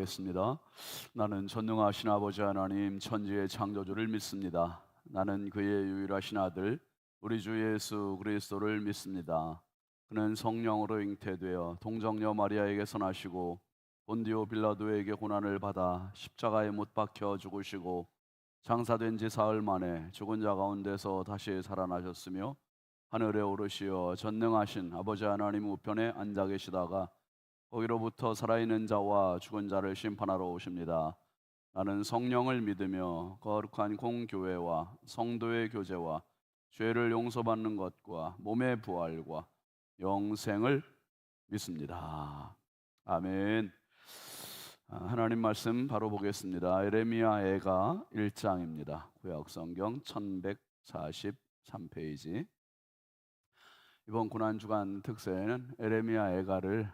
기도하겠습니다. 나는 전능하신 아버지 하나님 천지의 창조주를 믿습니다. 나는 그의 유일하신 아들 우리 주 예수 그리스도를 믿습니다. 그는 성령으로 잉태되어 동정녀 마리아에게서 나시고 본디오 빌라도에게 고난을 받아 십자가에 못 박혀 죽으시고 장사된 지 사흘 만에 죽은 자 가운데서 다시 살아나셨으며 하늘에 오르시어 전능하신 아버지 하나님 우편에 앉아 계시다가 거기로부터 살아있는 자와 죽은 자를 심판하러 오십니다. 나는 성령을 믿으며 거룩한 공교회와 성도의 교제와 죄를 용서받는 것과 몸의 부활과 영생을 믿습니다. 아멘. 하나님 말씀 바로 보겠습니다. 에레미야 애가 1장입니다. 구약성경 1143페이지. 이번 고난주간 특세는 에레미야 애가를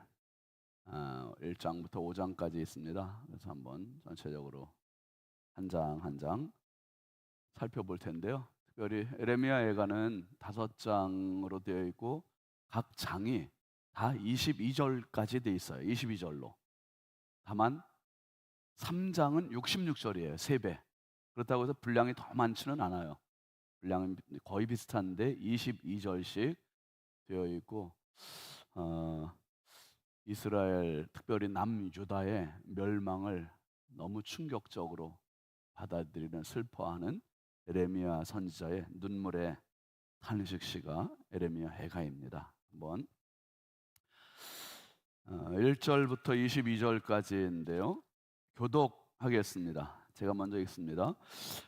1장부터 5장까지 있습니다. 그래서 한번 전체적으로 한 장 한 장 살펴볼 텐데요. 특별히 에레미야 애가는 5장으로 되어 있고 각 장이 다 22절까지 되어 있어요. 22절로. 다만 3장은 66절이에요. 3배. 그렇다고 해서 분량이 더 많지는 않아요. 분량은 거의 비슷한데 22절씩 되어 있고 이스라엘, 특별히 남유다의 멸망을 너무 충격적으로 받아들이는, 슬퍼하는 에레미야 선지자의 눈물의 탄식시가 에레미야 애가입니다. 한번 1절부터 22절까지인데요. 교독하겠습니다. 제가 먼저 읽습니다.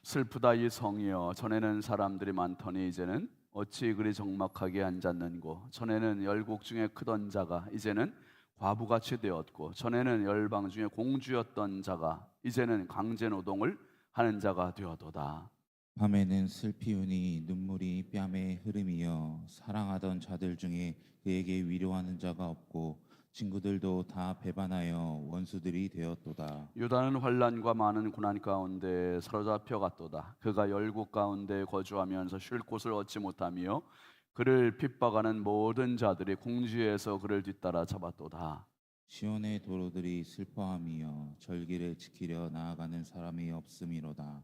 슬프다 이 성이여, 전에는 사람들이 많더니 이제는 어찌 그리 적막하게 앉았는고. 전에는 열국 중에 크던 자가 이제는 과부같이 되었고, 전에는 열방 중에 공주였던 자가 이제는 강제 노동을 하는 자가 되어도다. 밤에는 슬피 우니 눈물이 뺨에 흐름이여, 사랑하던 자들 중에 그에게 위로하는 자가 없고 친구들도 다 배반하여 원수들이 되었도다. 유다는 환난과 많은 고난 가운데 사로잡혀 갔도다. 그가 열국 가운데 거주하면서 쉴 곳을 얻지 못하며 그를 핍박하는 모든 자들이 궁지에서 그를 뒤따라 잡았도다. 시온의 도로들이 슬퍼함이여, 절기를 지키려 나아가는 사람이 없음이로다.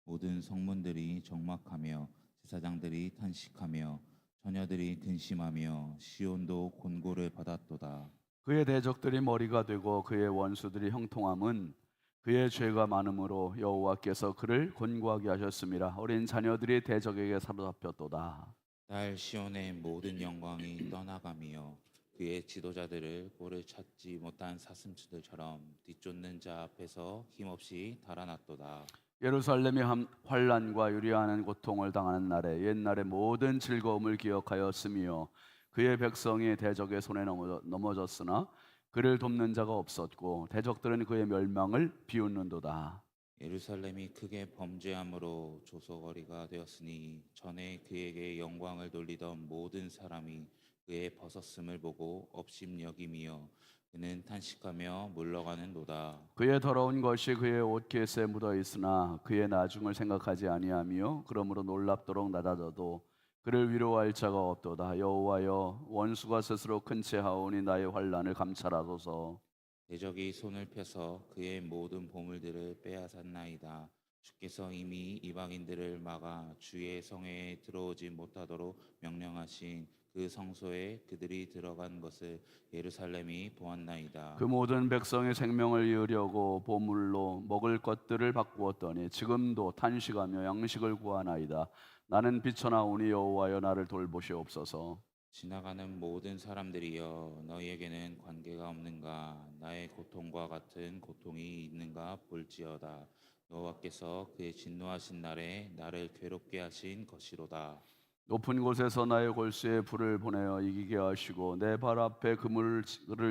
모든 성문들이 적막하며 제사장들이 탄식하며 처녀들이 근심하며 시온도 곤고를 받았도다. 그의 대적들이 머리가 되고 그의 원수들이 형통함은 그의 죄가 많음으로 여호와께서 그를 곤고하게 하셨음이라. 어린 자녀들이 대적에게 사로잡혔도다. 딸 시온의 모든 영광이 떠나가며 그의 지도자들을 꼴을 찾지 못한 사슴치들처럼 뒤쫓는 자 앞에서 힘없이 달아났도다. 예루살렘이 환난과 유리하는 고통을 당하는 날에 옛날의 모든 즐거움을 기억하였으며 그의 백성이 대적의 손에 넘어졌으나 그를 돕는 자가 없었고 대적들은 그의 멸망을 비웃는도다. 예루살렘이 크게 범죄함으로 조소거리가 되었으니 전에 그에게 영광을 돌리던 모든 사람이 그의 벗었음을 보고 업심여김이여, 그는 탄식하며 물러가는도다. 그의 더러운 것이 그의 옷깃에 묻어 있으나 그의 나중을 생각하지 아니하며 그러므로 놀랍도록 낮아져도 그를 위로할 자가 없도다. 여호와여, 원수가 스스로 큰 채 하오니 나의 환난을 감찰하소서. 대적이 손을 펴서 그의 모든 보물들을 빼앗았나이다. 주께서 이미 이방인들을 막아 주의 성회에 들어오지 못하도록 명령하신 그 성소에 그들이 들어간 것을 예루살렘이 보았나이다. 그 모든 백성의 생명을 이으려고 보물로 먹을 것들을 바꾸었더니 지금도 탄식하며 양식을 구하나이다. 나는 비쳐나오니 여호와여, 나를 돌보시옵소서. 지나가는 모든 사람들이여, 너희에게는 관계가 없는가? 나의 고통과 같은 고통이 있는가 볼지어다. 여호와께서 그의 진노하신 날에 나를 괴롭게 하신 것이로다. 높은 곳에서 나의 골수에 불을 보내어 이기게 하시고 내 발 앞에 그물을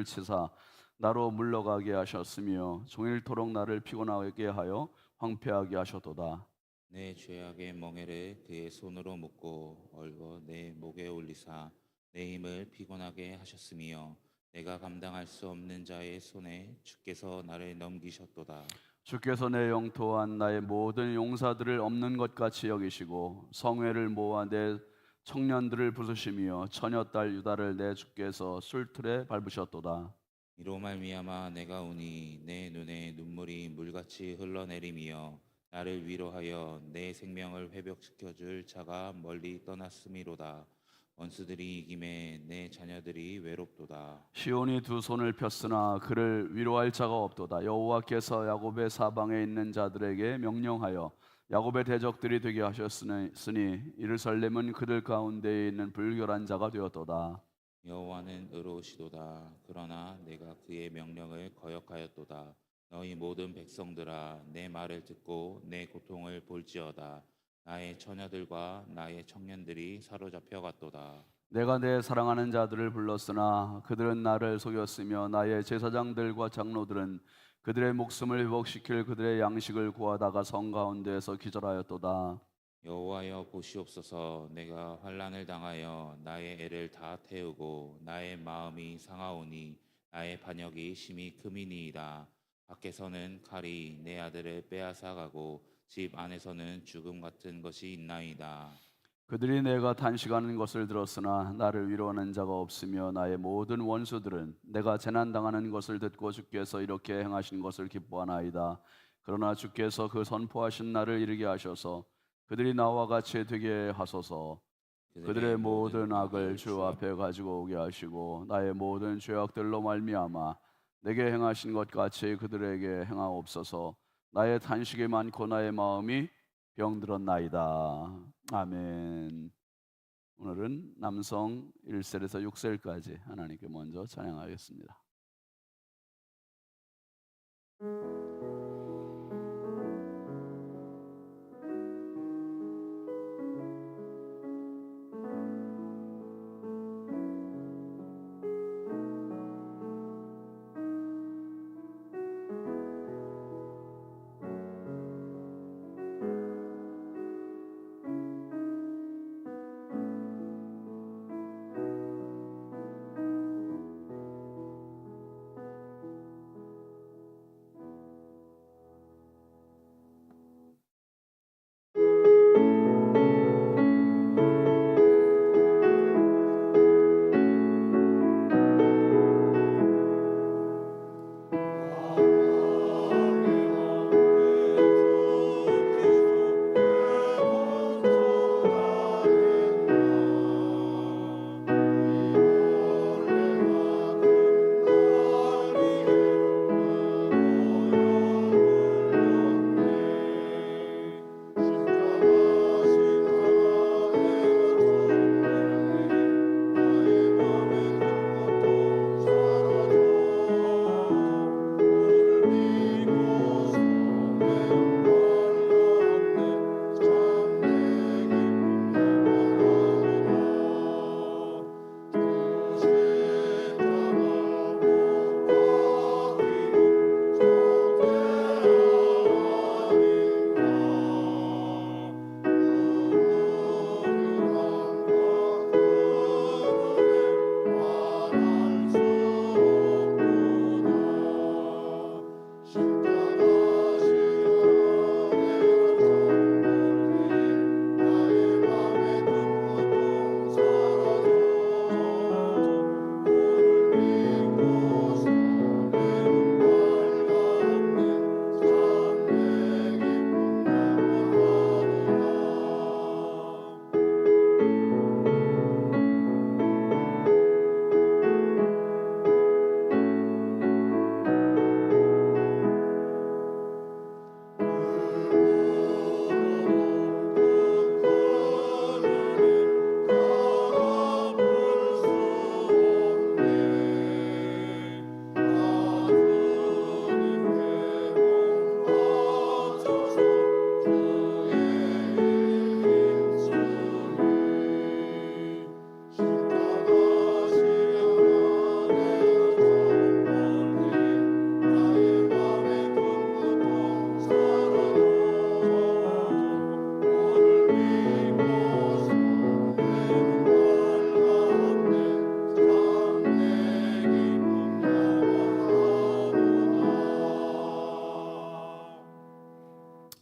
치사 나로 물러가게 하셨으며 종일토록 나를 피곤하게 하여 황폐하게 하셨도다. 내 죄악의 멍에를 그의 손으로 묶고 얼고 내 목에 올리사 내 힘을 피곤하게 하셨으며, 내가 감당할 수 없는 자의 손에 주께서 나를 넘기셨도다. 주께서 내 영토한 나의 모든 용사들을 없는 것 같이 여기시고 성회를 모아 내 청년들을 부수시며 처녀딸 유다를 내 주께서 술틀에 밟으셨도다. 이로 말미암아 내가 우니 내 눈에 눈물이 물같이 흘러내림이여 나를 위로하여 내 생명을 회복시켜 줄 자가 멀리 떠났음이로다. 원수들이 이김에 내 자녀들이 외롭도다. 시온이 두 손을 폈으나 그를 위로할 자가 없도다. 여호와께서 야곱의 사방에 있는 자들에게 명령하여 야곱의 대적들이 되게 하셨으니 예루살렘은 그들 가운데에 있는 불결한 자가 되었도다. 여호와는 의로우시도다. 그러나 내가 그의 명령을 거역하였도다. 너희 모든 백성들아 내 말을 듣고 내 고통을 볼지어다. 나의 처녀들과 나의 청년들이 사로잡혀 갔도다. 내가 내 사랑하는 자들을 불렀으나 그들은 나를 속였으며 나의 제사장들과 장로들은 그들의 목숨을 회복시킬 그들의 양식을 구하다가 성 가운데에서 기절하였도다. 여호와여 보시옵소서. 내가 환난을 당하여 나의 애를 다 태우고 나의 마음이 상하오니 나의 반역이 심히 크미니이다. 밖에서는 칼이 내 아들을 빼앗아가고 집 안에서는 죽음 같은 것이 있나이다. 그들이 내가 단식하는 것을 들었으나 나를 위로하는 자가 없으며 나의 모든 원수들은 내가 재난 당하는 것을 듣고 주께서 이렇게 행하신 것을 기뻐하나이다. 그러나 주께서 그 선포하신 날을 이르게 하셔서 그들이 나와 같이 되게 하소서. 그들의 모든 악을 주 앞에 가지고 오게 하시고 나의 모든 죄악들로 말미암아 내게 행하신 것 같이 그들에게 행하옵소서. 나의 탄식이 많고 나의 마음이 병들었나이다. 아멘. 오늘은 남성 1셀에서 6셀까지 하나님께 먼저 찬양하겠습니다.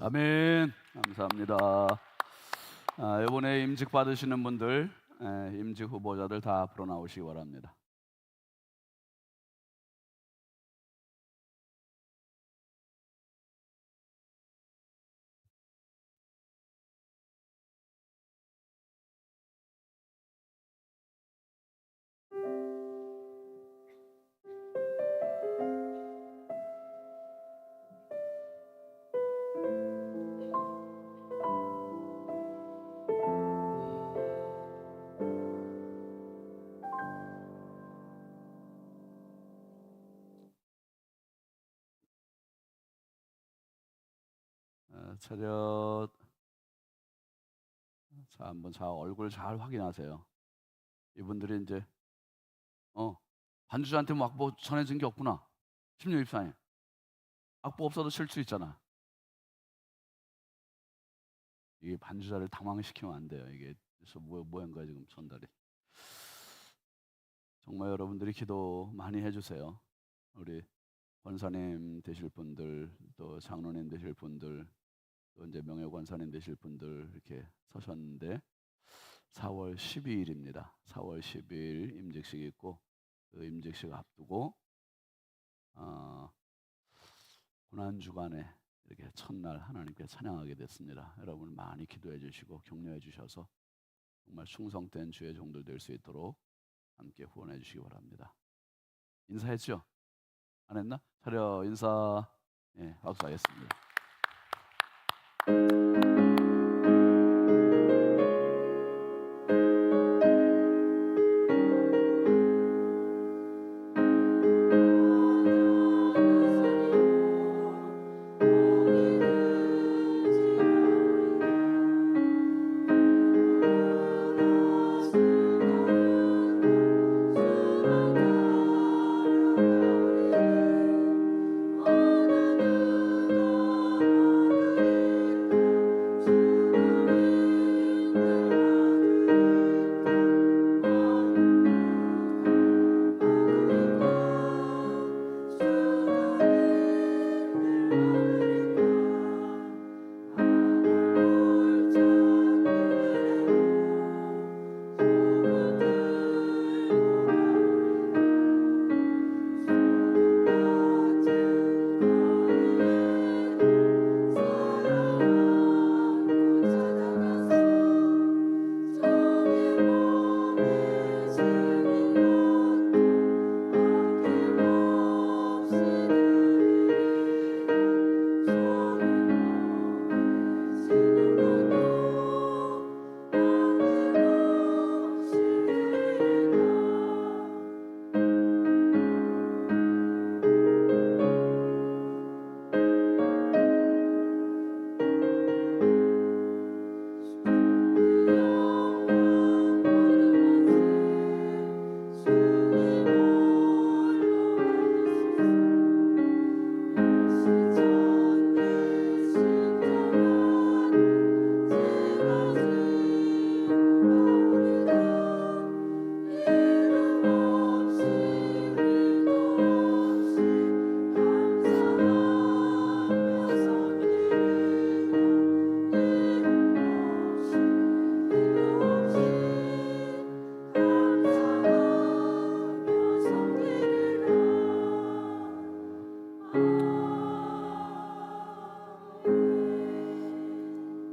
아멘. 감사합니다. 이번에 임직 받으시는 분들, 임직 후보자들 다 앞으로 나오시기 바랍니다. 차렷. 자, 한번 얼굴 잘 확인하세요. 이분들이 이제 반주자한테 뭐 악보 전해진 게 없구나. 1624님. 악보 없어도 칠 수 있잖아. 이게 반주자를 당황시키면 안 돼요. 이게 그래서 뭐한 거야 지금 전달이. 정말 여러분들이 기도 많이 해주세요. 우리 권사님 되실 분들, 또 장로님 되실 분들, 또 이제 명예 권사님 되실 분들 이렇게 서셨는데 4월 12일입니다. 4월 12일 임직식이 있고 그 임직식 앞두고 고난 주간에 이렇게 첫날 하나님께 찬양하게 됐습니다. 여러분 많이 기도해 주시고 격려해 주셔서 정말 충성된 주의 종들 될 수 있도록 함께 후원해 주시기 바랍니다. 인사했죠? 안 했나? 차려 인사. 예, 박수하겠습니다.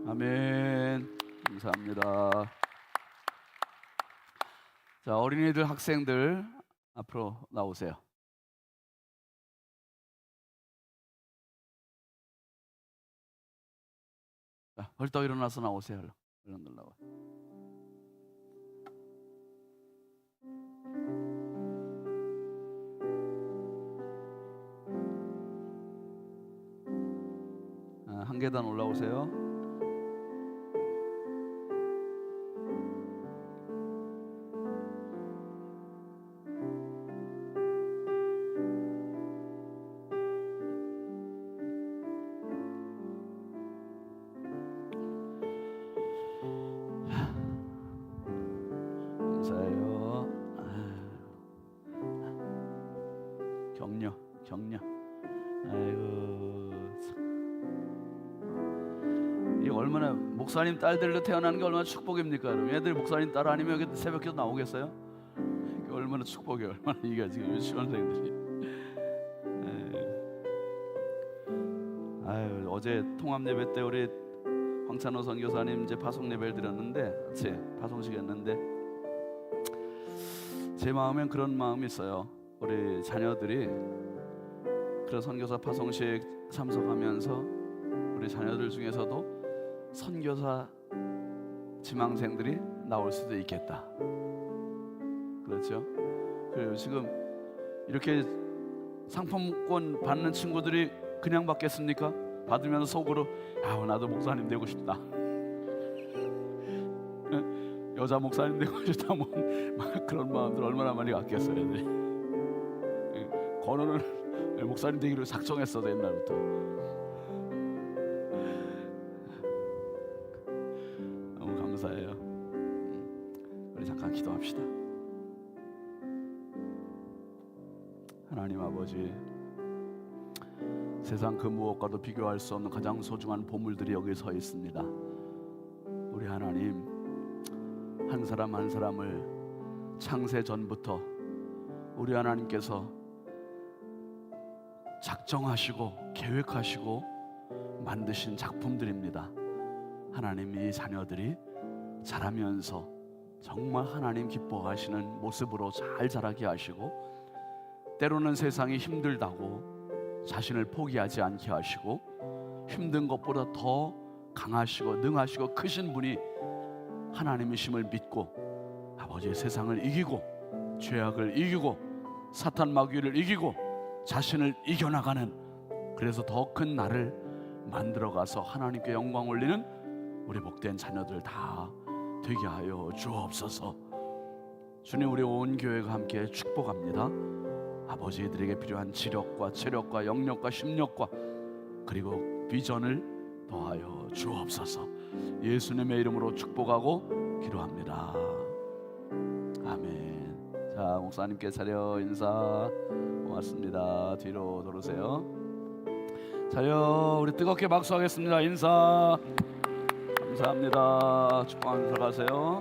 아멘. 감사합니다. 자, 어린이들 학생들 앞으로 나오세요. 자, 벌떡 일어나서 나오세요. 얼른 나와. 한 계단 올라오세요. 감사해요. 격려. 아이고, 이 얼마나 목사님 딸들로 태어나는 게 얼마나 축복입니까? 여러분, 애들이 목사님 딸 아니면 여기 새벽기도 나오겠어요? 이게 얼마나 축복이에요. 얼마나 이게 지금 유치원생들이. 아유, 어제 통합 예배 때 우리 황찬호 선교사님 이제 파송 예배를 드렸는데, 파송식이었는데 제 마음엔 그런 마음이 있어요. 우리 자녀들이 그런 선교사 파송식 참석하면서 우리 자녀들 중에서도 선교사 지망생들이 나올 수도 있겠다. 그렇죠? 그리고 지금 이렇게 상품권 받는 친구들이 그냥 받겠습니까? 받으면서 속으로 나도 목사님 되고 싶다. 여자 목사님 되고 싶다. 뭐 막 그런 마음들 얼마나 많이 갖겠어요. 애들이. 건우는 목사님 되기로 작정했어 옛날부터. 너무 감사해요. 우리 잠깐 기도합시다. 하나님 아버지, 세상 그 무엇과도 비교할 수 없는 가장 소중한 보물들이 여기 서 있습니다. 우리 하나님, 한 사람 한 사람을 창세 전부터 우리 하나님께서 작정하시고 계획하시고 만드신 작품들입니다. 하나님, 이 자녀들이 자라면서 정말 하나님 기뻐하시는 모습으로 잘 자라게 하시고, 때로는 세상이 힘들다고 자신을 포기하지 않게 하시고, 힘든 것보다 더 강하시고 능하시고 크신 분이 하나님이심을 믿고 아버지, 세상을 이기고 죄악을 이기고 사탄 마귀를 이기고 자신을 이겨나가는, 그래서 더 큰 나를 만들어가서 하나님께 영광 올리는 우리 복된 자녀들 다 되게 하여 주옵소서. 주님, 우리 온 교회가 함께 축복합니다. 아버지들에게 필요한 지력과 체력과 영력과 심력과 그리고 비전을 더하여 주옵소서. 예수님의 이름으로 축복하고 기도합니다. 아멘. 자, 목사님께 차려 인사. 고맙습니다. 뒤로 돌으세요. 차려, 우리 뜨겁게 박수하겠습니다. 인사. 감사합니다. 축복하면서 가세요.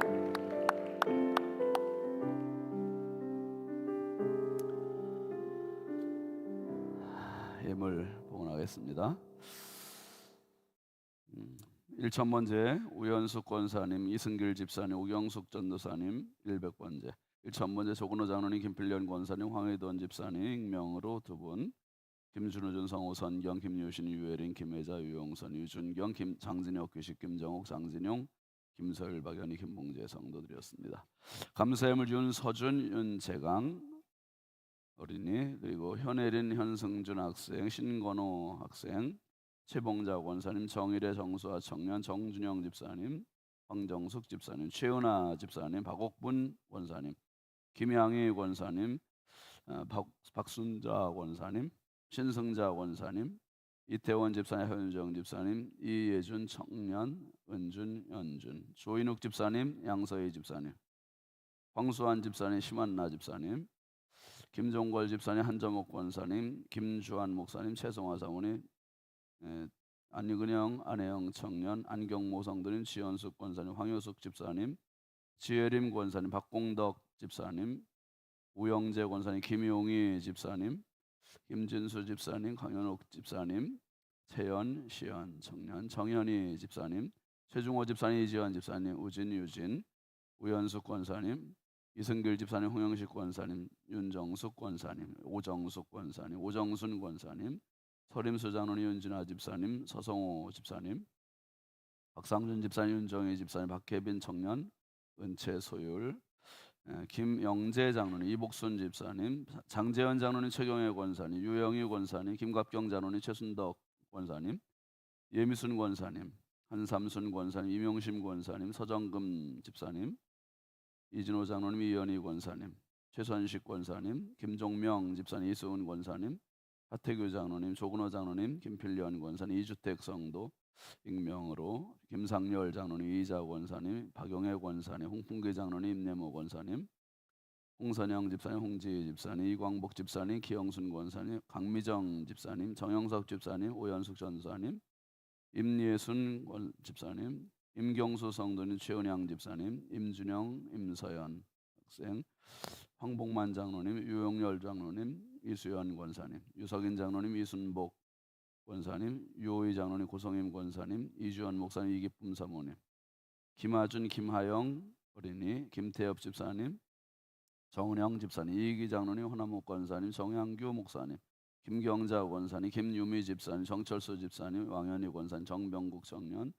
예물 봉헌하겠습니다. 1,000번째 우연숙 권사님, 이승길 집사님, 우경숙 전도사님 100번째, 1,000번째 조근호 장로님, 김필련 권사님, 황혜돈 집사님 익명으로 2분, 김준우, 준성호, 선경, 김유신, 유혜린, 김혜자, 유용선, 유준경, 장진혁, 규식, 김정옥, 장진용, 김서일, 박연희, 김봉재 성도드렸습니다. 감사함을 윤서준, 윤재강 어린이, 그리고 현혜린, 현승준 학생, 신건호 학생, 최봉자 권사님, 정일의 정수아 청년, 정준영 집사님, 황정숙 집사님, 최은아 집사님, 박옥분 권사님, 김양희 권사님, 박순자 권사님, 신승자 권사님, 이태원 집사님, 현정 집사님, 이예준 청년, 은준, 연준, 조인욱 집사님, 양서희 집사님, 황수환 집사님, 심한나 집사님, 김종걸 집사님, 한정옥 권사님, 김주환 목사님, 최성화 사모님, 안유근영, 안혜영 청년, 안경모 성도님, 지연숙 권사님, 황효숙 집사님, 지혜림 권사님, 박공덕 집사님, 우영재 권사님, 김용희 집사님, 김진수 집사님, 강현옥 집사님, 태연, 시연 청년, 정현희 집사님, 최중호 집사님, 이지환 집사님, 우진, 유진, 우연숙 권사님, 이승길 집사님, 홍영식 권사님, 윤정숙 권사님, 오정숙 권사님, 오정순 권사님, 서림수 장로님, 윤진아 집사님, 서성호 집사님, 박상준 집사님, 윤정희 집사님, 박혜빈 청년, 은채 소율, 김영재 장로님, 이복순 집사님, 장재현 장로님, 최경혜 권사님, 유영희 권사님, 김갑경 장로님, 최순덕 권사님, 예미순 권사님, 한삼순 권사님, 이명심 권사님, 서정금 집사님, 이진호 장로님, 이현희 권사님, 최선식 권사님, 김종명 집사님, 이수은 권사님, 하태규 장로님, 조근호 장로님, 김필련 권사님, 이주택 성도 익명으로, 김상열 장로님, 이자 권사님, 박용혜 권사님, 홍풍기 장로님, 임내모 권사님, 홍선영 집사님, 홍지희 집사님, 이광복 집사님, 기영순 권사님, 강미정 집사님, 정영석 집사님, 오연숙 전사님, 임예순 집사님, 임경수 성도님, 최은양 집사님, 임준영, 임서연 학생, 황복만 장로님, 유용열 장로님, 이수연 권사님, 유석인 장로님, 이순복 권사님, 유호희 장로님, 고성임 권사님, 이주연 목사님, 이기쁨 사모님, 김하준, 김하영 어린이, 김태엽 집사님, 정은영 집사님, 이기 장로님, 호남목 권사님, 정향규 목사님, 김경자 권사님, 김유미 집사님, 정철수 집사님, 왕현희 권사님, 정병국 청년,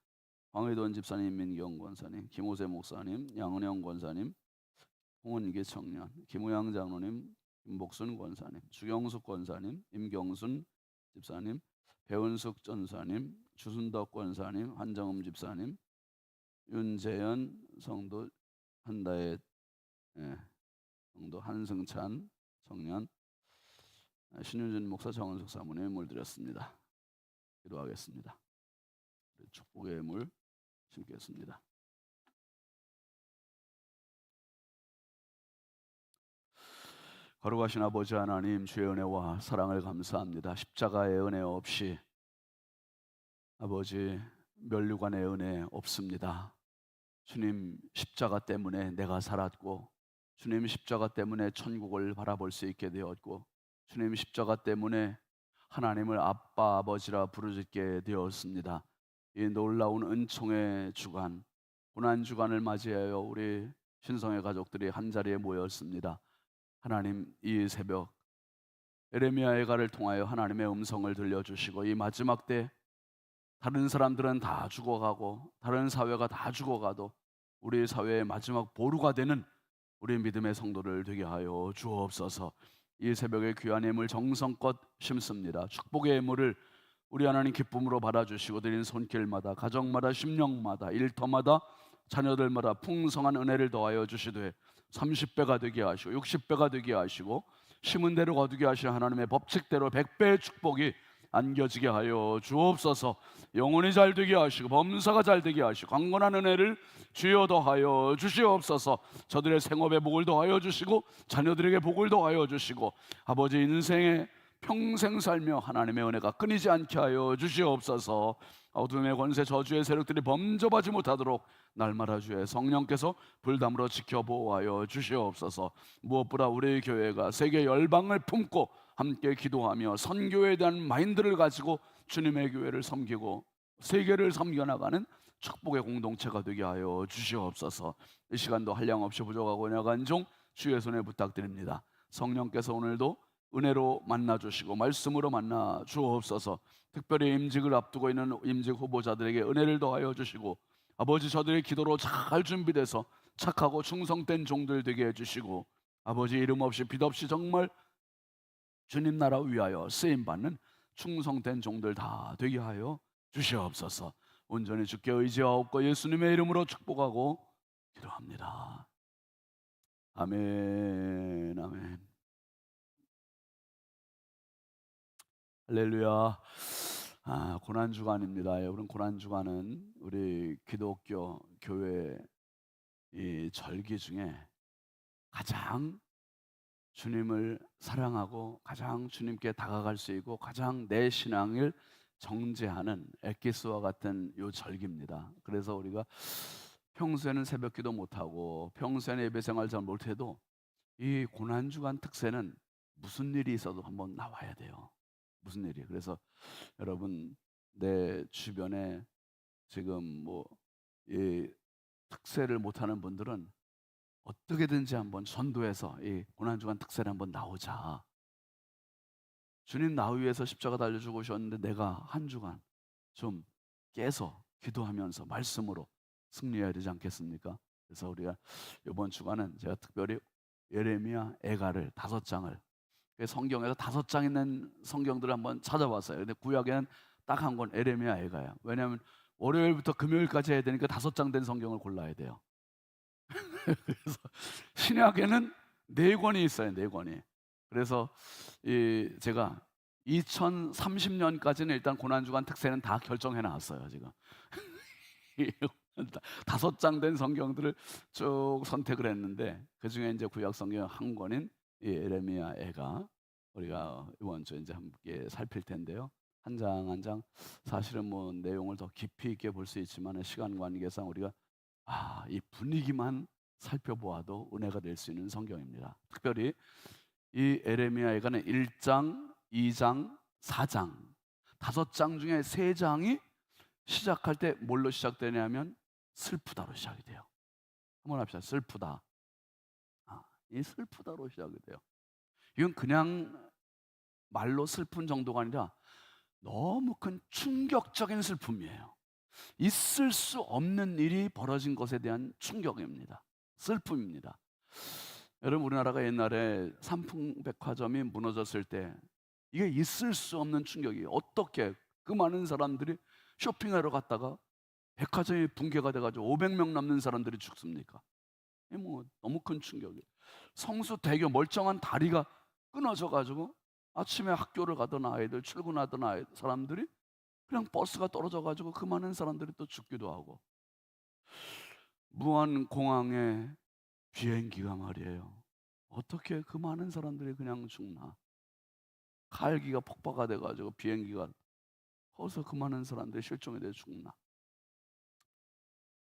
황의돈 집사님, 임민경 권사님, 김호세 목사님, 양은영 권사님, 홍은기 청년, 김우양 장로님, 김복순 권사님, 주경숙 권사님, 임경순 집사님, 배은숙 전사님, 주순덕 권사님, 한정음 집사님, 윤재현 성도, 한다혜 성도, 한승찬 청년, 신윤준 목사, 정은숙 사모님의 물 드렸습니다. 기도하겠습니다. 축복의 물 심겠습니다. 거룩하신 아버지 하나님, 주의 은혜와 사랑을 감사합니다. 십자가의 은혜 없이 아버지 면류관의 은혜 없습니다. 주님 십자가 때문에 내가 살았고, 주님 십자가 때문에 천국을 바라볼 수 있게 되었고, 주님 십자가 때문에 하나님을 아빠 아버지라 부르짖게 되었습니다. 이 놀라운 은총의 주간, 고난 주간을 맞이하여 우리 신성의 가족들이 한자리에 모였습니다. 하나님, 이 새벽 에레미야 예가를 통하여 하나님의 음성을 들려주시고, 이 마지막 때 다른 사람들은 다 죽어가고 다른 사회가 다 죽어가도 우리 사회의 마지막 보루가 되는 우리 믿음의 성도를 되게 하여 주옵소서. 이 새벽에 귀한 예물 정성껏 심습니다. 축복의 예물을 우리 하나님 기쁨으로 받아주시고, 드린 손길마다, 가정마다, 심령마다, 일터마다, 자녀들마다 풍성한 은혜를 더하여 주시되 30배가 되게 하시고 60배가 되게 하시고 심은 대로 거두게 하시는 하나님의 법칙대로 100배의 축복이 안겨지게 하여 주옵소서. 영혼이 잘 되게 하시고 범사가 잘 되게 하시고 강건한 은혜를 주여 더하여 주시옵소서. 저들의 생업에 복을 더하여 주시고 자녀들에게 복을 더하여 주시고 아버지 인생에 평생 살며 하나님의 은혜가 끊이지 않게 하여 주시옵소서. 어둠의 권세 저주의 세력들이 범접하지 못하도록 날마다 주의 성령께서 불담으로 지켜보호하여 주시옵소서. 무엇보다 우리 교회가 세계 열방을 품고 함께 기도하며 선교에 대한 마인드를 가지고 주님의 교회를 섬기고 세계를 섬겨나가는 축복의 공동체가 되게 하여 주시옵소서. 이 시간도 한량없이 부족하고 약한 종 주의 손에 부탁드립니다. 성령께서 오늘도 은혜로 만나주시고 말씀으로 만나 주옵소서. 특별히 임직을 앞두고 있는 임직 후보자들에게 은혜를 더하여 주시고 아버지 저들의 기도로 잘 준비돼서 착하고 충성된 종들 되게 해주시고 아버지 이름 없이 빛 없이 정말 주님 나라 위하여 쓰임받는 충성된 종들 다 되게 하여 주시옵소서. 온전히 주께 의지하옵고 예수님의 이름으로 축복하고 기도합니다. 아멘. 아멘. 할렐루야. 고난주간입니다. 여러분, 고난주간은 우리 기독교 교회 이 절기 중에 가장 주님을 사랑하고 가장 주님께 다가갈 수 있고 가장 내 신앙을 정제하는 엑기스와 같은 요 절기입니다. 그래서 우리가 평소에는 새벽기도 못하고 평소에는 예배생활 잘 못해도 이 고난주간 특세는 무슨 일이 있어도 한번 나와야 돼요. 무슨 일이에요? 그래서 여러분 내 주변에 지금 이 특세를 못하는 분들은 어떻게든지 한번 전도해서 이 고난주간 특세를 한번 나오자. 주님 나 위해서 십자가 달려 죽으셨는데 내가 한 주간 좀 깨서 기도하면서 말씀으로 승리해야 되지 않겠습니까? 그래서 우리가 이번 주간은 제가 특별히 예레미야 애가를 5장을 성경에서 5장 있는 성경들을 한번 찾아봤어요. 근데 구약에는 딱 한 권 예레미야 애가야. 왜냐하면 월요일부터 금요일까지 해야 되니까 5장 된 성경을 골라야 돼요. 그래서 신약에는 4권이 있어요. 4권이. 그래서 제가 2030년까지는 일단 고난주간 특세는 다 결정해 놨어요. 지금 5장 된 성경들을 쭉 선택을 했는데 그 중에 이제 구약 성경 한 권인 이 예레미야 애가 우리가 이번 주에 이제 함께 살필 텐데요. 한 장 한 장 사실은 내용을 더 깊이 있게 볼 수 있지만 시간 관계상 우리가 이 분위기만 살펴보아도 은혜가 될 수 있는 성경입니다. 특별히 이 예레미야 애가는 1장, 2장, 4장 5장 중에 3장이 시작할 때 뭘로 시작되냐면 슬프다로 시작이 돼요. 한번 합시다. 슬프다. 이 슬프다로 시작이 돼요. 이건 그냥 말로 슬픈 정도가 아니라 너무 큰 충격적인 슬픔이에요. 있을 수 없는 일이 벌어진 것에 대한 충격입니다. 슬픔입니다. 여러분 우리나라가 옛날에 삼풍백화점이 무너졌을 때 이게 있을 수 없는 충격이에요. 어떻게 그 많은 사람들이 쇼핑하러 갔다가 백화점이 붕괴가 돼가지고 500명 남는 사람들이 죽습니까? 이게 뭐 너무 큰 충격이에요. 성수 대교 멀쩡한 다리가 끊어져가지고 아침에 학교를 가던 아이들, 출근하던 사람들이 그냥 버스가 떨어져가지고 그 많은 사람들이 또 죽기도 하고, 무안공항에 비행기가 말이에요. 어떻게 그 많은 사람들이 그냥 죽나? 칼기가 폭파가 돼가지고 비행기가 거기서 그 많은 사람들이 실종이 돼 죽나?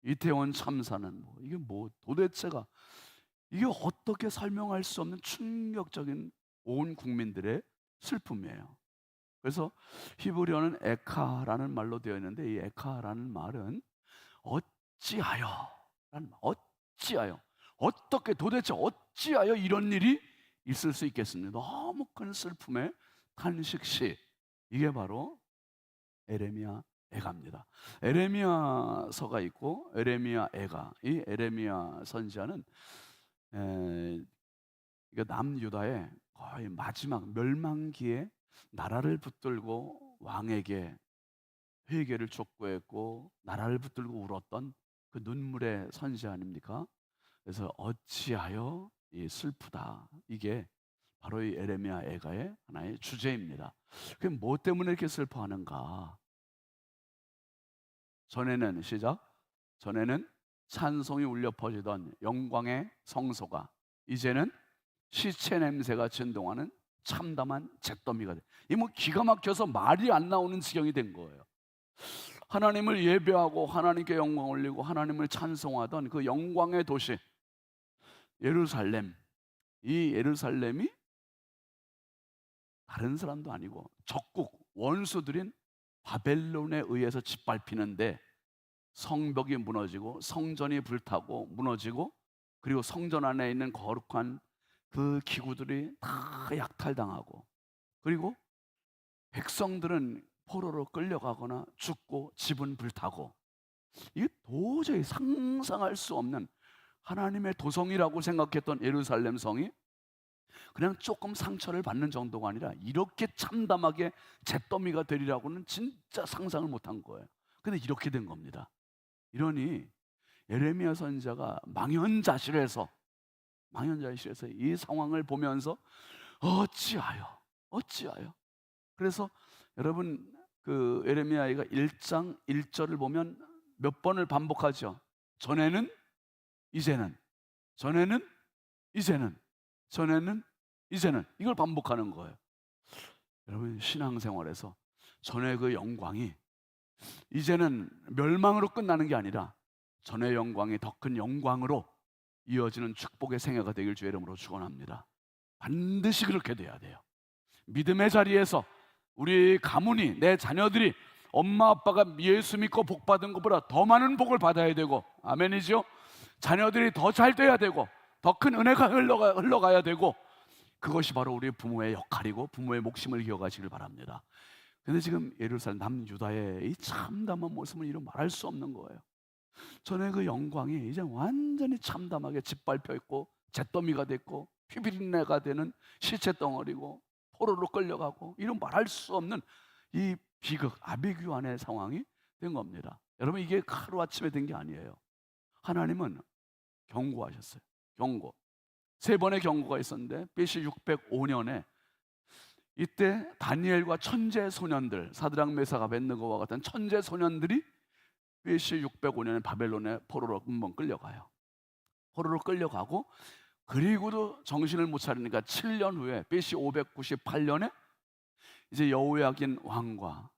이태원 참사는 뭐 이게 뭐 도대체가 이게 어떻게 설명할 수 없는 충격적인 온 국민들의 슬픔이에요. 그래서 히브리어는 에카라는 말로 되어 있는데, 이 에카라는 말은 어찌하여 라는 말, 어찌하여, 어떻게 도대체 어찌하여 이런 일이 있을 수 있겠습니까? 너무 큰 슬픔의 탄식시, 이게 바로 에레미야 애가입니다. 에레미야서가 있고 에레미야 애가, 이 에레미야 선지자는 이게 남유다의 거의 마지막 멸망기에 나라를 붙들고 왕에게 회개를 촉구했고 나라를 붙들고 울었던 그 눈물의 선지 아닙니까? 그래서 어찌하여 이 슬프다, 이게 바로 이 에레미야 애가의 하나의 주제입니다. 그게 뭐 때문에 이렇게 슬퍼하는가? 전에는 시작. 전에는 찬송이 울려 퍼지던 영광의 성소가 이제는 시체 냄새가 진동하는 참담한 잿더미가 돼. 이 뭐 기가 막혀서 말이 안 나오는 지경이 된 거예요. 하나님을 예배하고 하나님께 영광 올리고 하나님을 찬송하던 그 영광의 도시 예루살렘, 이 예루살렘이 다른 사람도 아니고 적국 원수들인 바벨론에 의해서 짓밟히는데, 성벽이 무너지고 성전이 불타고 무너지고, 그리고 성전 안에 있는 거룩한 그 기구들이 다 약탈당하고, 그리고 백성들은 포로로 끌려가거나 죽고 집은 불타고, 이게 도저히 상상할 수 없는 하나님의 도성이라고 생각했던 예루살렘 성이 그냥 조금 상처를 받는 정도가 아니라 이렇게 참담하게 잿더미가 되리라고는 진짜 상상을 못한 거예요. 근데 이렇게 된 겁니다. 이러니 예레미야 선지자가 망연자실해서 이 상황을 보면서 어찌하여. 그래서 여러분, 그 예레미야가 1장 1절을 보면 몇 번을 반복하죠. 전에는, 이제는, 전에는, 이제는, 이걸 반복하는 거예요. 여러분, 신앙생활에서 전의 그 영광이 이제는 멸망으로 끝나는 게 아니라 전의 영광이 더 큰 영광으로 이어지는 축복의 생애가 되길 주의 이름으로 축원합니다. 반드시 그렇게 돼야 돼요. 믿음의 자리에서 우리 가문이, 내 자녀들이 엄마 아빠가 예수 믿고 복 받은 것보다 더 많은 복을 받아야 되고, 아멘이죠? 자녀들이 더 잘 돼야 되고 더 큰 은혜가 흘러가야 되고, 그것이 바로 우리 부모의 역할이고 부모의 목심을 기억하시길 바랍니다. 근데 지금 예루살렘 남유다의 이 참담한 모습을 이루 말할 수 없는 거예요. 전에 그 영광이 이제 완전히 참담하게 짓밟혀 있고 잿더미가 됐고 피비린내가 되는 시체 덩어리고 포로로 끌려가고, 이런 말할 수 없는 이 비극, 아비규환의 상황이 된 겁니다. 여러분, 이게 하루아침에 된 게 아니에요. 하나님은 경고하셨어요. 경고. 3번의 경고가 있었는데 BC 605년에 이때 다니엘과 천재 소년들, 사드락 메삭 아벳느고와 같은 천재 소년들이 BC 605년에 바벨론에 포로로 한번 끌려가요. 포로로 끌려가고, 그리고도 정신을 못 차리니까 7년 후에 BC 598년에 이제 여호야긴 왕과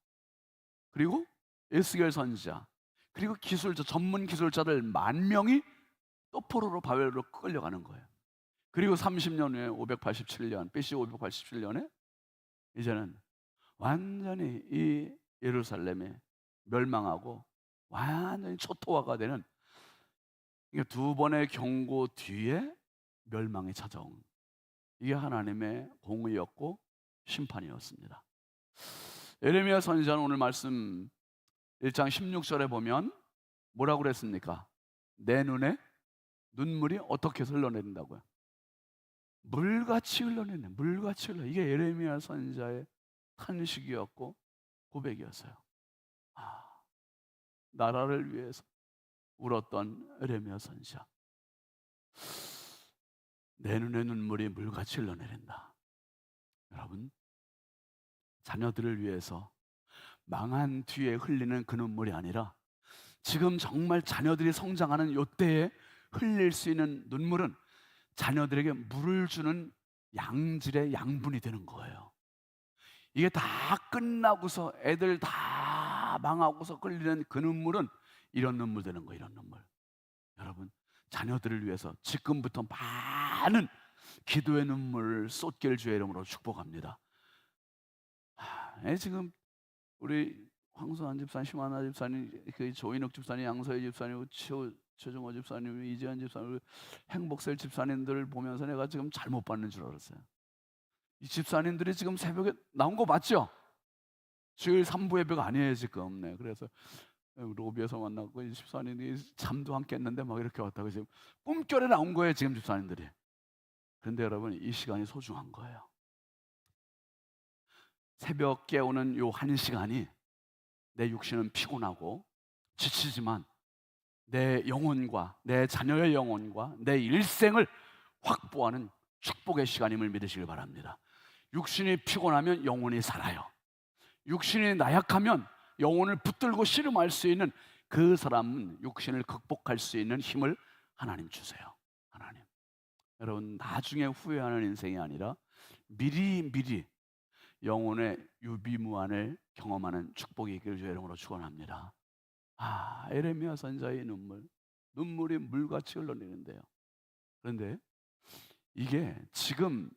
그리고 에스겔 선지자 그리고 기술자, 전문 기술자들 10,000명이 또 포로로 바벨론으로 끌려가는 거예요. 그리고 30년 후에 587년 BC 587년에 이제는 완전히 이 예루살렘이 멸망하고 완전히 초토화가 되는, 이게 2번의 경고 뒤에 멸망이 찾아온, 이게 하나님의 공의였고 심판이었습니다. 예레미야 선지자는 오늘 말씀 1장 16절에 보면 뭐라고 그랬습니까? 내 눈에 눈물이 어떻게 흘러내린다고요? 물같이 흘러내네. 물같이 흘러. 이게 예레미야 선지자의 탄식이었고 고백이었어요. 아, 나라를 위해서 울었던 예레미야 선지자. 내 눈에 눈물이 물같이 흘러내린다. 여러분, 자녀들을 위해서 망한 뒤에 흘리는 그 눈물이 아니라 지금 정말 자녀들이 성장하는 요때에 흘릴 수 있는 눈물은 자녀들에게 물을 주는 양질의 양분이 되는 거예요. 이게 다 끝나고서 애들 다 망하고서 흘리는 그 눈물은 이런 눈물 되는 거예요. 이런 눈물. 여러분, 자녀들을 위해서 지금부터 많은 기도의 눈물을 쏟길 주의 이름으로 축복합니다. 지금 우리 황소한 집사님, 심하나 집사님, 그 조인욱 집사님, 양서희 집사님, 최정호 집사님, 이재현 집사님, 행복셀 집사님들을 보면서 내가 지금 잘못 받는 줄 알았어요. 이 집사님들이 지금 새벽에 나온 거 맞죠? 주일 3부 예배가 아니에요 지금. 네, 그래서 로비에서 만났고 이 집사님이 잠도 안 깼는데 막 이렇게 왔다고 지금 꿈결에 나온 거예요 지금 집사님들이. 그런데 여러분, 이 시간이 소중한 거예요. 새벽 깨우는 요 한 시간이 내 육신은 피곤하고 지치지만 내 영혼과 내 자녀의 영혼과 내 일생을 확보하는 축복의 시간임을 믿으시길 바랍니다. 육신이 피곤하면 영혼이 살아요. 육신이 나약하면 영혼을 붙들고 씨름할 수 있는 그 사람은 육신을 극복할 수 있는 힘을 하나님 주세요. 하나님. 여러분, 나중에 후회하는 인생이 아니라 미리 영혼의 유비무한을 경험하는 축복이 있기를 주의 이름으로 축원합니다. 에레미야 선지자의 눈물이 물같이 흘러내리는데요. 그런데 이게 지금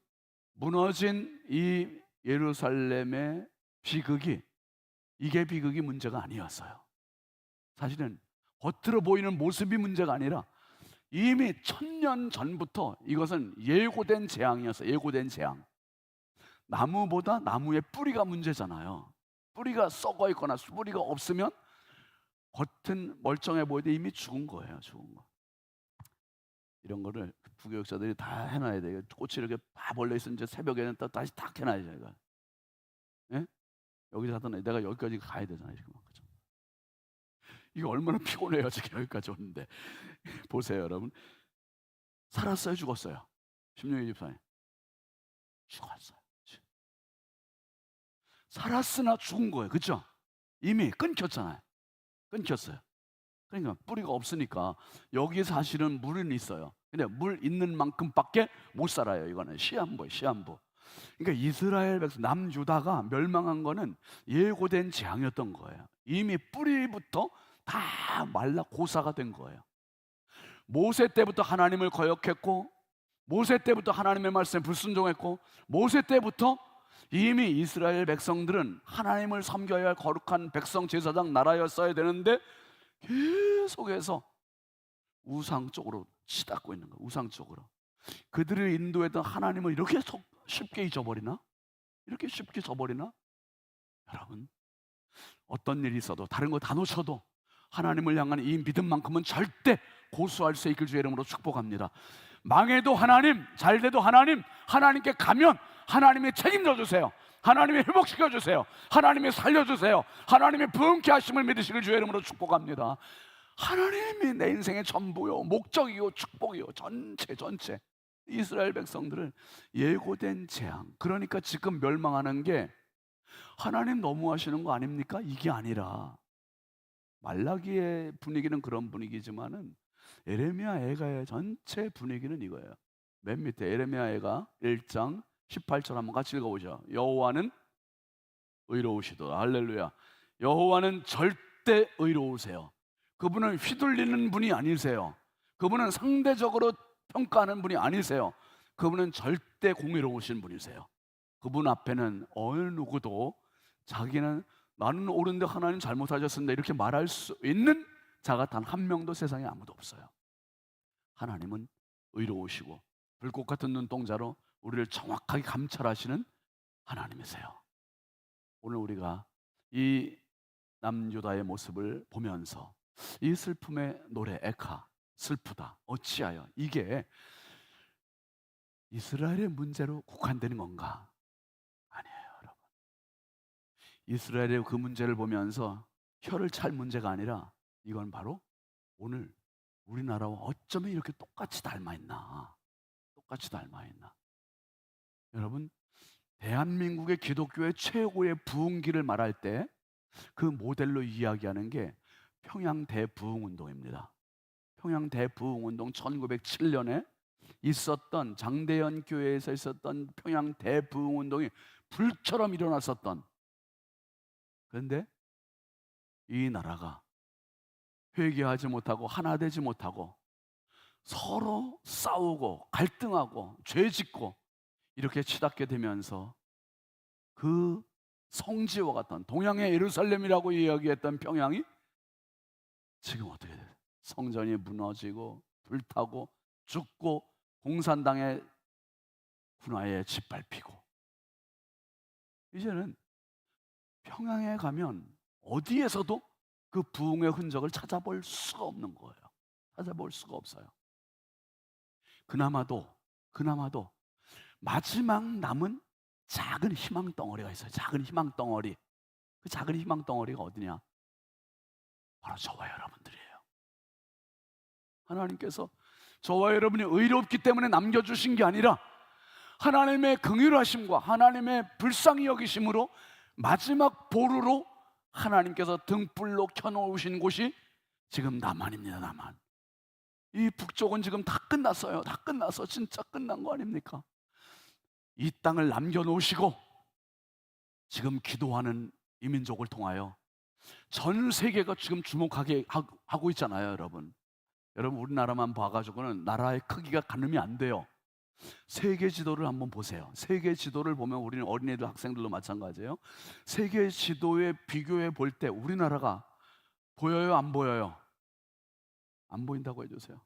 무너진 이 예루살렘의 비극이 문제가 아니었어요. 사실은 겉으로 보이는 모습이 문제가 아니라 이미 1000년 전부터 이것은 예고된 재앙이었어요. 예고된 재앙. 나무보다 나무의 뿌리가 문제잖아요. 뿌리가 썩어 있거나 뿌리가 없으면 겉은 멀쩡해 보이는데 이미 죽은 거예요. 죽은 거. 이런 거를 부교육자들이 다 해놔야 돼요. 꽃이 이렇게 다 벌려 있으면 이제 새벽에는 또 다시 딱 해놔야죠. 이거. 예? 여기서 하던 내가 여기까지 가야 되잖아요. 지금. 그죠? 이거 얼마나 피곤해요. 지금 여기까지 오는데. 보세요, 여러분. 살았어요, 죽었어요? 심영희 집사님. 죽었어요. 살았으나 죽은 거예요. 그렇죠? 이미 끊겼잖아요. 끊겼어요. 그러니까 뿌리가 없으니까 여기 사실은 물은 있어요. 근데 물 있는 만큼밖에 못 살아요. 이거는 시한부예요. 시한부. 그러니까 이스라엘 백성 남유다가 멸망한 거는 예고된 재앙이었던 거예요. 이미 뿌리부터 다 말라 고사가 된 거예요. 모세 때부터 하나님을 거역했고, 모세 때부터 하나님의 말씀에 불순종했고, 모세 때부터 이미 이스라엘 백성들은 하나님을 섬겨야 할 거룩한 백성 제사장 나라였어야 되는데 계속해서 우상 쪽으로 치닫고 있는 거예요. 우상 쪽으로. 그들을 인도했던 하나님을 이렇게 쉽게 잊어버리나? 이렇게 쉽게 저버리나? 여러분, 어떤 일이 있어도 다른 거 다 놓쳐도 하나님을 향한 이 믿음만큼은 절대 고수할 수 있길 주의 이름으로 축복합니다. 망해도 하나님, 잘 돼도 하나님, 하나님께 가면 하나님이 책임져 주세요. 하나님이 회복시켜 주세요. 하나님이 살려주세요. 하나님의 부흥케 하심을 믿으시길 주의 이름으로 축복합니다. 하나님이 내 인생의 전부요, 목적이요, 축복이요, 전체 이스라엘 백성들은 예고된 재앙, 그러니까 지금 멸망하는 게 하나님 너무하시는 거 아닙니까? 이게 아니라 말라기의 분위기는 그런 분위기지만은 에레미야 애가의 전체 분위기는 이거예요. 맨 밑에 에레미야 애가 1장 18절 한번 같이 읽어보죠. 여호와는 의로우시도다. 할렐루야. 여호와는 절대 의로우세요. 그분은 휘둘리는 분이 아니세요. 그분은 상대적으로 평가하는 분이 아니세요. 그분은 절대 공의로우신 분이세요. 그분 앞에는 어느 누구도 자기는 나는 옳은데 하나님 잘못하셨습니다 이렇게 말할 수 있는 자가 단 한 명도 세상에 아무도 없어요. 하나님은 의로우시고 불꽃 같은 눈동자로 우리를 정확하게 감찰하시는 하나님이세요. 오늘 우리가 이 남유다의 모습을 보면서 이 슬픔의 노래 에카, 슬프다, 어찌하여, 이게 이스라엘의 문제로 국한되는 건가? 아니에요, 여러분. 이스라엘의 그 문제를 보면서 혀를 찰 문제가 아니라 이건 바로 오늘 우리나라와 어쩌면 이렇게 똑같이 닮아 있나? 똑같이 닮아 있나? 여러분, 대한민국의 기독교의 최고의 부흥기를 말할 때 그 모델로 이야기하는 게 평양 대부흥운동입니다. 평양 대부흥운동 1907년에 있었던 장대현 교회에서 있었던 평양 대부흥운동이 불처럼 일어났었던, 그런데 이 나라가 회개하지 못하고 하나 되지 못하고 서로 싸우고 갈등하고 죄짓고 이렇게 치닫게 되면서 그 성지와 같던 동양의 예루살렘이라고 이야기했던 평양이 지금 어떻게 돼요? 성전이 무너지고 불타고 죽고 공산당의 군화에 짓밟히고, 이제는 평양에 가면 어디에서도 그 부흥의 흔적을 찾아볼 수가 없는 거예요. 찾아볼 수가 없어요. 그나마도 마지막 남은 작은 희망 덩어리가 있어요. 작은 희망 덩어리. 그 작은 희망 덩어리가 어디냐? 바로 저와 여러분들이에요. 하나님께서 저와 여러분이 의롭기 때문에 남겨주신 게 아니라 하나님의 긍휼하심과 하나님의 불쌍히 여기심으로 마지막 보루로 하나님께서 등불로 켜놓으신 곳이 지금 남한입니다. 남한. 이 북쪽은 지금 다 끝났어요. 다 끝나서 진짜 끝난 거 아닙니까? 이 땅을 남겨놓으시고 지금 기도하는 이민족을 통하여 전 세계가 지금 주목하게 하고 있잖아요. 여러분 우리나라만 봐가지고는 나라의 크기가 가늠이 안 돼요. 세계 지도를 한번 보세요. 세계 지도를 보면 우리는 어린애들 학생들도 마찬가지예요. 세계 지도에 비교해 볼 때 우리나라가 보여요? 안 보여요? 안 보인다고 해주세요.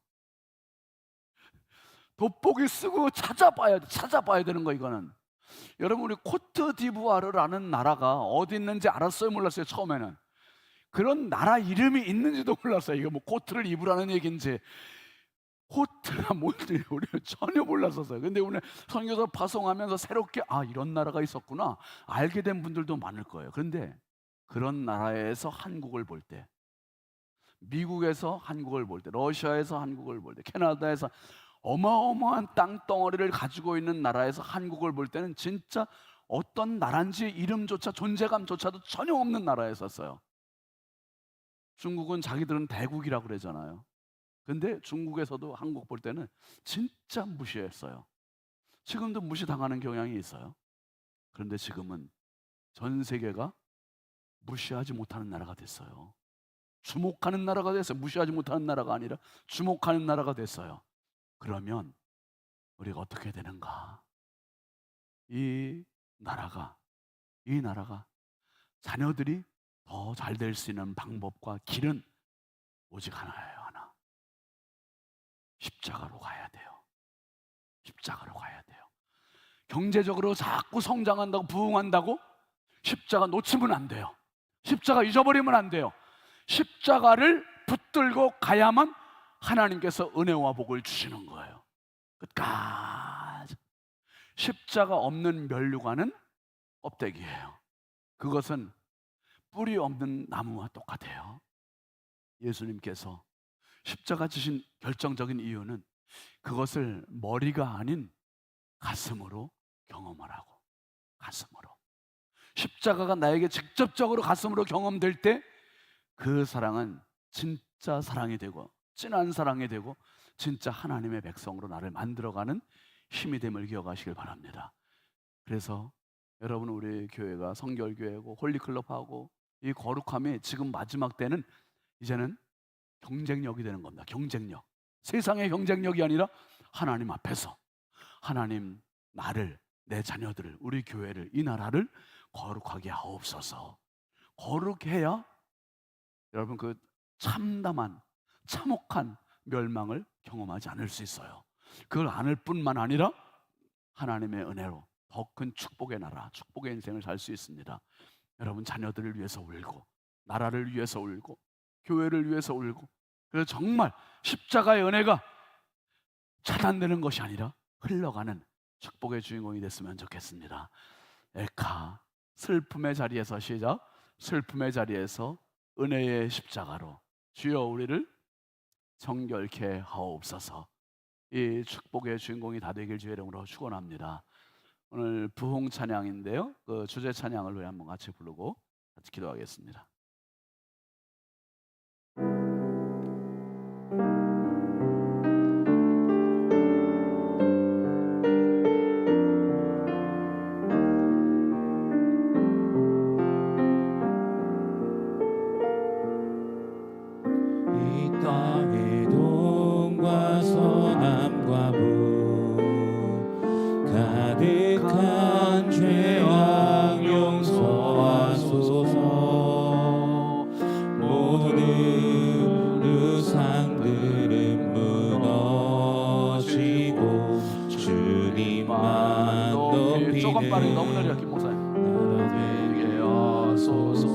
돋보기 쓰고 찾아봐야 되는 거. 이거는 여러분, 우리 코트디부아르라는 나라가 어디 있는지 알았어요? 몰랐어요? 처음에는 그런 나라 이름이 있는지도 몰랐어요. 이거 뭐 코트를 입으라는 얘기인지 코트가 뭔지 우리는 전혀 몰랐었어요. 근데 오늘 선교사 파송하면서 새롭게 이런 나라가 있었구나 알게 된 분들도 많을 거예요. 그런데 그런 나라에서 한국을 볼 때, 미국에서 한국을 볼 때, 러시아에서 한국을 볼 때, 캐나다에서 어마어마한 땅덩어리를 가지고 있는 나라에서 한국을 볼 때는 진짜 어떤 나라인지 이름조차 존재감조차도 전혀 없는 나라였었어요. 중국은 자기들은 대국이라고 그러잖아요. 근데 중국에서도 한국 볼 때는 진짜 무시했어요. 지금도 무시당하는 경향이 있어요. 그런데 지금은 전 세계가 무시하지 못하는 나라가 됐어요. 주목하는 나라가 됐어요. 무시하지 못하는 나라가 아니라 주목하는 나라가 됐어요. 그러면 우리가 어떻게 되는가? 이 나라가 자녀들이 더 잘 될 수 있는 방법과 길은 오직 하나예요. 하나. 십자가로 가야 돼요. 십자가로 가야 돼요. 경제적으로 자꾸 성장한다고 부흥한다고 십자가 놓치면 안 돼요. 십자가 잊어버리면 안 돼요. 십자가를 붙들고 가야만 하나님께서 은혜와 복을 주시는 거예요. 끝까지. 십자가 없는 면류관은 껍데기예요. 그것은 뿌리 없는 나무와 똑같아요. 예수님께서 십자가 지신 결정적인 이유는 그것을 머리가 아닌 가슴으로 경험하라고. 가슴으로. 십자가가 나에게 직접적으로 가슴으로 경험될 때 그 사랑은 진짜 사랑이 되고 진한 사랑이 되고 진짜 하나님의 백성으로 나를 만들어가는 힘이 됨을 기억하시길 바랍니다. 그래서 여러분, 우리 교회가 성결교회고 홀리클럽하고 이 거룩함이 지금 마지막 때는 이제는 경쟁력이 되는 겁니다. 경쟁력. 세상의 경쟁력이 아니라 하나님 앞에서 하나님, 나를, 내 자녀들을, 우리 교회를, 이 나라를 거룩하게 하옵소서. 거룩해야 여러분 그 참담한 참혹한 멸망을 경험하지 않을 수 있어요. 그걸 안을 뿐만 아니라 하나님의 은혜로 더 큰 축복의 나라, 축복의 인생을 살 수 있습니다. 여러분, 자녀들을 위해서 울고 나라를 위해서 울고 교회를 위해서 울고, 그래서 정말 십자가의 은혜가 차단되는 것이 아니라 흘러가는 축복의 주인공이 됐으면 좋겠습니다. 에카, 슬픔의 자리에서, 시작, 슬픔의 자리에서 은혜의 십자가로 주여 우리를 정결케 하옵소서. 이 축복의 주인공이 다 되길 주의 이름으로 축원합니다. 오늘 부흥 찬양인데요, 그 주제 찬양을 우리 한번 같이 부르고 같이 기도하겠습니다. 이 땅의 동과 서남과 북 가득한 죄악 용서하소서. 모든 의상들은 무너지고 주님만 높이는 조금 빠르게 너무 느려 김 목사님. 되게 하소서.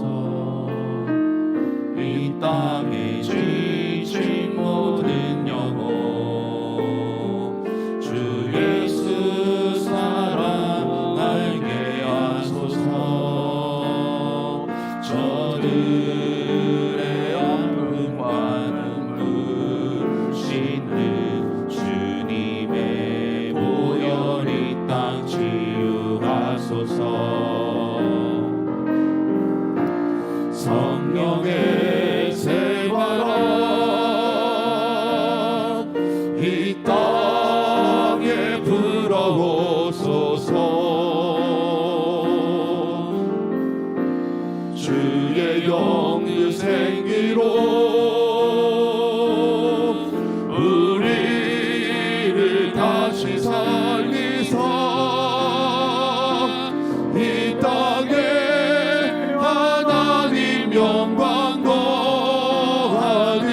이 땅에 지친 모든 영혼 주 예수 사랑 알게 하소서. 저들의 아픔과 눈물 씻는 주님의 보혈 이 땅 치유하소서. 성령의 새바람 이 땅에 불어오소서. 주의 영의 생기로 우리를 다시 살리사 이 땅에 영광 거하는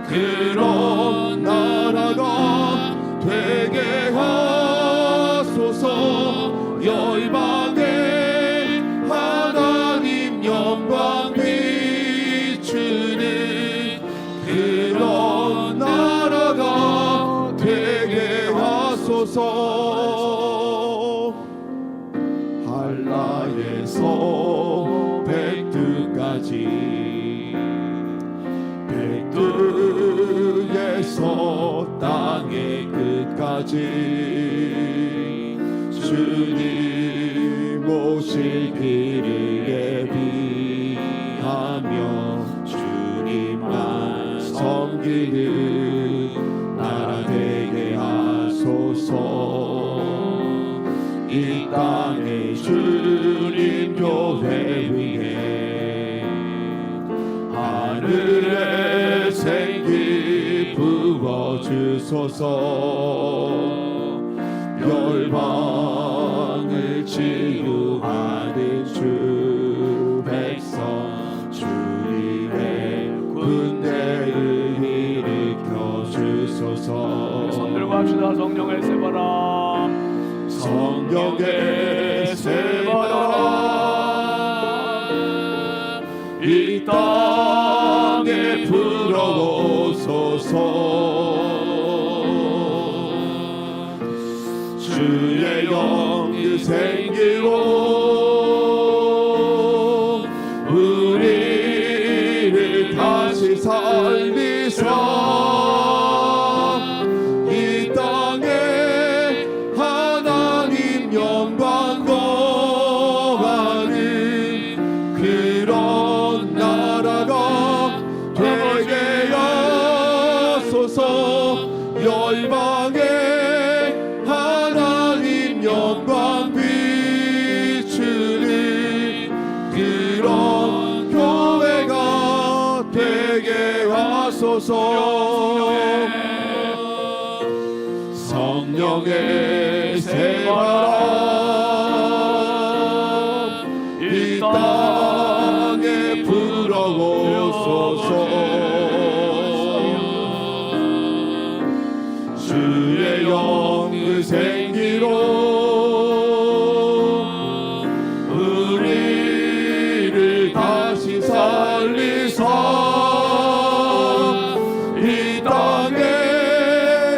그런 나라가 되게 하소서. 열방에 하나님 영광 비추는 그런 나라가 되게 하소서. 한라에서 백두에서 땅의 끝까지 주님 오실 길을 예비하며 주님만 섬기는 나라 되게 하소서. 이 땅에 주님 교회 위에 하늘의 생기 부어주소서. 열방을 치유하는 주 백성 주님의 군대를 일으켜 주소서. 손들고 합시다. 성령의 새바람, 성령의 새바람 이 땅에 불어오소서. 주의 영이 생기로 우리를 다시 살리사 이 땅에 하나님 영광 거하는 그런 나라가 되게 하소서. 열방에 하나님 영광 비추는 그런 교회가 되게 하소서. 성령의 새바람 이 땅에 불어오소서. 주의 영의 생기로 우리를 다시 살리사 이 땅에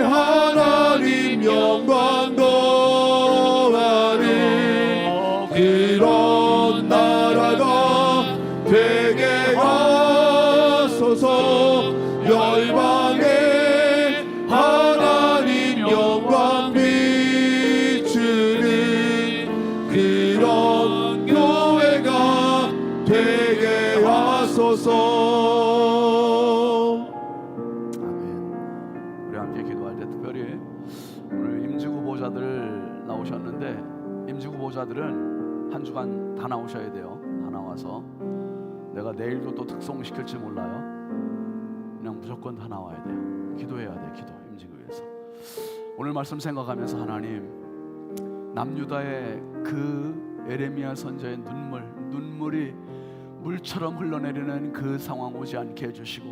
하나님 영광 거 아멘. 우리 함께 기도할 때 특별히 오늘 임직 후보자들 나오셨는데, 임직 후보자들은 한 주간 다 나오셔야 돼요. 다 나와서 내가 내일도 또 특송시킬지 몰라요. 그냥 무조건 다 나와야 돼요. 기도해야 돼. 기도, 임직을 위해서. 오늘 말씀 생각하면서 하나님, 남유다의 그 에레미야 선지자의 눈물이 물처럼 흘러내리는 그 상황 오지 않게 해주시고,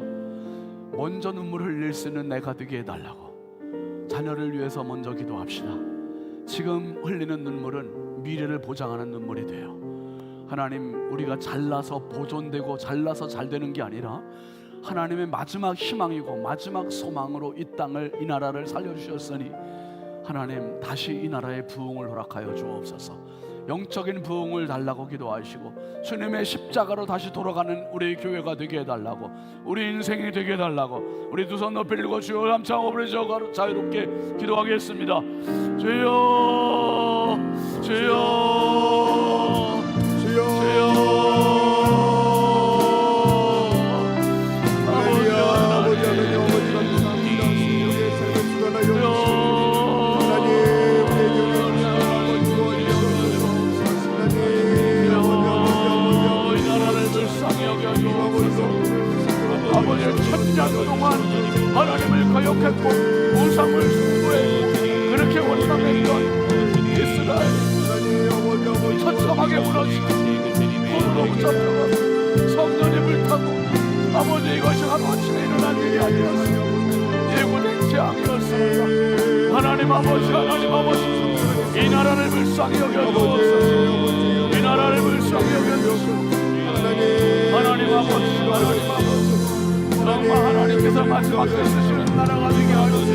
먼저 눈물 흘릴 수 있는 내가 되게 해달라고. 자녀를 위해서 먼저 기도합시다. 지금 흘리는 눈물은 미래를 보장하는 눈물이 돼요. 하나님, 우리가 잘나서 보존되고 잘나서 잘 되는 게 아니라 하나님의 마지막 희망이고 마지막 소망으로 이 땅을, 이 나라를 살려주셨으니 하나님, 다시 이 나라의 부흥을 허락하여 주옵소서. 영적인 부흥을 달라고 기도하시고, 주님의 십자가로 다시 돌아가는 우리 교회가 되게 해달라고, 우리 인생이 되게 해달라고. 우리 두 손 높이 들고 주여 함창 우리 자유롭게 기도하겠습니다. 주여, 주여, 주여. 아버지의 천년 동안 하나님을 거역했고 우상을 숭배해 그렇게 원망했던 이스라엘, 처참하게 무너지고 손으로 붙잡혀가 성전이 불타고, 아버지, 이것이 하루아침에 일어난 일이 아니었어요. 예고된 재앙이었습니다. 하나님 아버지, 하나님 아버지, 이 나라를 불쌍히 여겨주옵소서. 이 나라를 불쌍히 여겨주옵소서. 하나님 아버지, 하나님 아버지, 정말 하나님께서 마지막 때 쓰시는 나라가 되게 하소서.